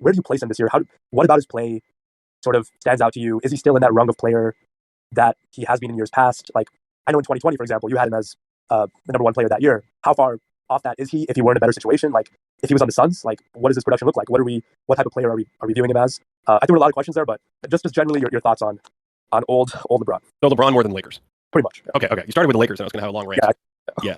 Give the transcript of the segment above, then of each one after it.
where do you place him this year? What about his play sort of stands out to you? Is he still in that rung of player that he has been in years past? Like, I know in 2020, for example, you had him as the number one player that year. How far off that is he if he were in a better situation? Like, if he was on the Suns, like, what does his production look like? What type of player are we viewing him as? I threw a lot of questions there, but just generally your thoughts on old LeBron. No, LeBron more than Lakers. Pretty much. Okay. You started with the Lakers, and I was going to have a long rant. Yeah.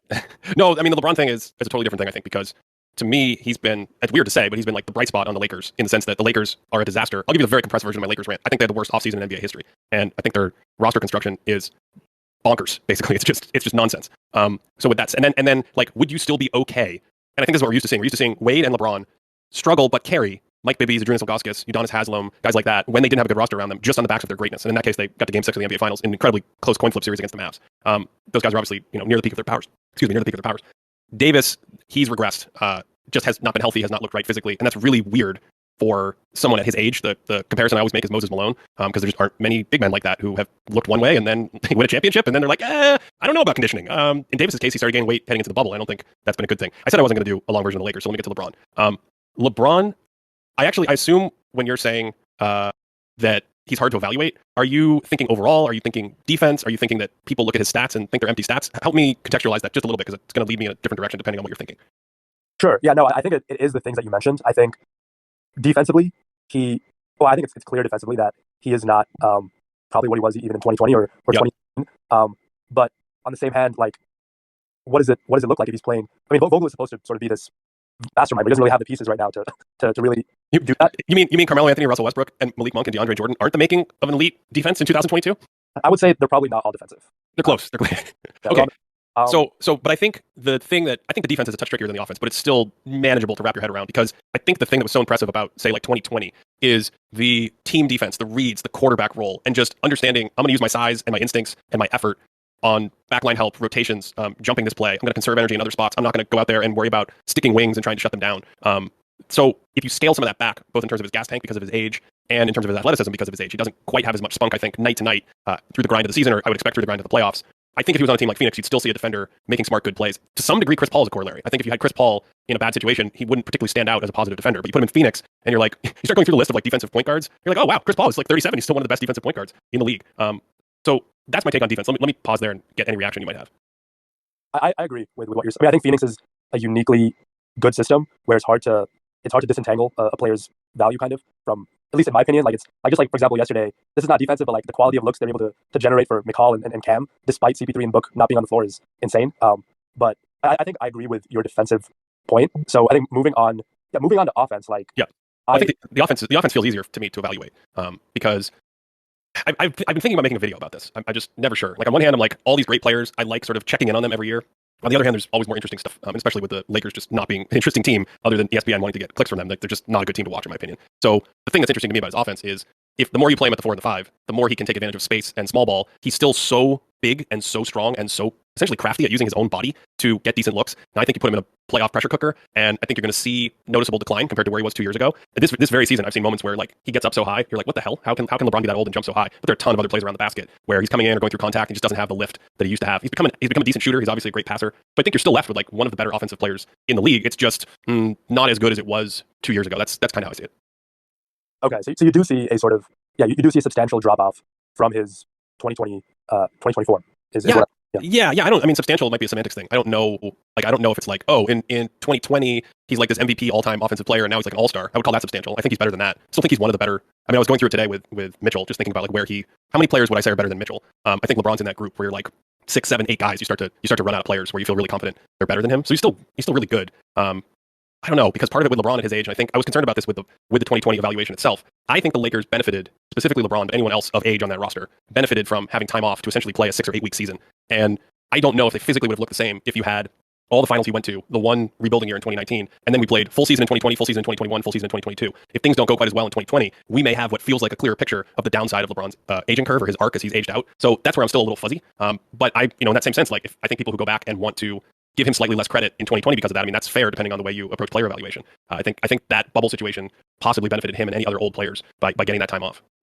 No, I mean, the LeBron thing is a totally different thing, I think, because to me, he's been, it's weird to say, but he's been like the bright spot on the Lakers in the sense that the Lakers are a disaster. I'll give you the very compressed version of my Lakers rant. I think they had the worst offseason in NBA history. And I think their roster construction is bonkers, basically. It's just nonsense. So with that, and then like, would you still be okay? And I think this is what we're used to seeing. We're used to seeing Wade and LeBron struggle but carry Mike Bibby, Zydrunas Ilgauskas, Udonis Haslem, guys like that, when they didn't have a good roster around them, just on the backs of their greatness. And in that case, they got to Game 6 of the NBA Finals in an incredibly close coin flip series against the Mavs. Those guys are obviously, near the peak of their powers. Near the peak of their powers. Davis, he's regressed. Just has not been healthy, has not looked right physically, and that's really weird for someone at his age. The comparison I always make is Moses Malone, because there just aren't many big men like that who have looked one way and then they win a championship, and then they're like, I don't know about conditioning. In Davis's case, he started gaining weight heading into the bubble. I don't think that's been a good thing. I said I wasn't going to do a long version of the Lakers, so let me get to LeBron. LeBron, I assume when you're saying that he's hard to evaluate, are you thinking overall? Are you thinking defense? Are you thinking that people look at his stats and think they're empty stats? Help me contextualize that just a little bit, because it's going to lead me in a different direction depending on what you're thinking. Sure. Yeah, no, I think it is the things that you mentioned. I think defensively, I think it's clear defensively that he is not probably what he was even in 2020 or 2019. But on the same hand, like, what does it look like if he's playing? I mean, Vogel is supposed to sort of be this mastermind, but he doesn't really have the pieces right now to really do that. You mean Carmelo Anthony, Russell Westbrook, and Malik Monk and DeAndre Jordan aren't the making of an elite defense in 2022? I would say they're probably not all defensive. They're close. Okay. But I think the defense is a touch trickier than the offense, but it's still manageable to wrap your head around, because I think the thing that was so impressive about, say, like 2020 is the team defense, the reads, the quarterback role, and just understanding I'm going to use my size and my instincts and my effort on backline help, rotations, jumping this play. I'm going to conserve energy in other spots. I'm not going to go out there and worry about sticking wings and trying to shut them down. So if you scale some of that back, both in terms of his gas tank because of his age and in terms of his athleticism because of his age, he doesn't quite have as much spunk, I think, night to night through the grind of the season, or I would expect through the grind of the playoffs. I think if he was on a team like Phoenix, you'd still see a defender making smart, good plays. To some degree, Chris Paul is a corollary. I think if you had Chris Paul in a bad situation, he wouldn't particularly stand out as a positive defender. But you put him in Phoenix, and you're like, you start going through the list of like defensive point guards. You're like, oh wow, Chris Paul is like 37. He's still one of the best defensive point guards in the league. So that's my take on defense. Let me pause there and get any reaction you might have. I agree with what you're saying. I mean, I think Phoenix is a uniquely good system where it's hard to disentangle a player's value kind of from, at least in my opinion. Like, it's like, just like, for example, yesterday, this is not defensive, but like the quality of looks they're able to generate for McCall and Cam, despite CP3 and Book not being on the floor, is insane. But I think I agree with your defensive point. So I think moving on to offense, like, I think the offense feels easier to me to evaluate, because I've been thinking about making a video about this. I'm just never sure. Like, on one hand, I'm like, all these great players, I like sort of checking in on them every year. On the other hand, there's always more interesting stuff, especially with the Lakers just not being an interesting team other than ESPN wanting to get clicks from them. Like, they're just not a good team to watch, in my opinion. So the thing that's interesting to me about his offense is, if the more you play him at the 4 and the 5, the more he can take advantage of space and small ball. He's still so big and so strong and so essentially crafty at using his own body to get decent looks. And I think you put him in a playoff pressure cooker, and I think you're going to see noticeable decline compared to where he was 2 years ago. This very season, I've seen moments where, like, he gets up so high, you're like, what the hell? How can LeBron be that old and jump so high? But there are a ton of other plays around the basket where he's coming in or going through contact and just doesn't have the lift that he used to have. He's become a decent shooter. He's obviously a great passer, but I think you're still left with like one of the better offensive players in the league. It's just not as good as it was 2 years ago. That's kind of how I see it. Okay, so you do see a sort of, you do see a substantial drop off from his 2024. I mean, substantial might be a semantics thing. I don't know if it's like, oh, in 2020 he's like this MVP all-time offensive player, and now he's like an all-star. I would call that substantial. I think he's better than that. Still think he's one of the better. I mean, I was going through it today with Mitchell, just thinking about like how many players would I say are better than Mitchell? I think LeBron's in that group where you're like 6, 7, 8 guys. You start to run out of players where you feel really confident they're better than him. So he's still really good. I don't know, because part of it with LeBron at his age, and I think I was concerned about this with the 2020 evaluation itself. I think the Lakers benefited, specifically LeBron, but anyone else of age on that roster, benefited from having time off to essentially play a 6 or 8 week season. And I don't know if they physically would have looked the same if you had all the finals you went to, the one rebuilding year in 2019, and then we played full season in 2020, full season in 2021, full season in 2022. If things don't go quite as well in 2020, we may have what feels like a clearer picture of the downside of LeBron's aging curve, or his arc as he's aged out. So that's where I'm still a little fuzzy. But in that same sense, like, I think people who go back and want to give him slightly less credit in 2020 because of that, I mean, that's fair depending on the way you approach player evaluation. I think that bubble situation possibly benefited him and any other old players by getting that time off.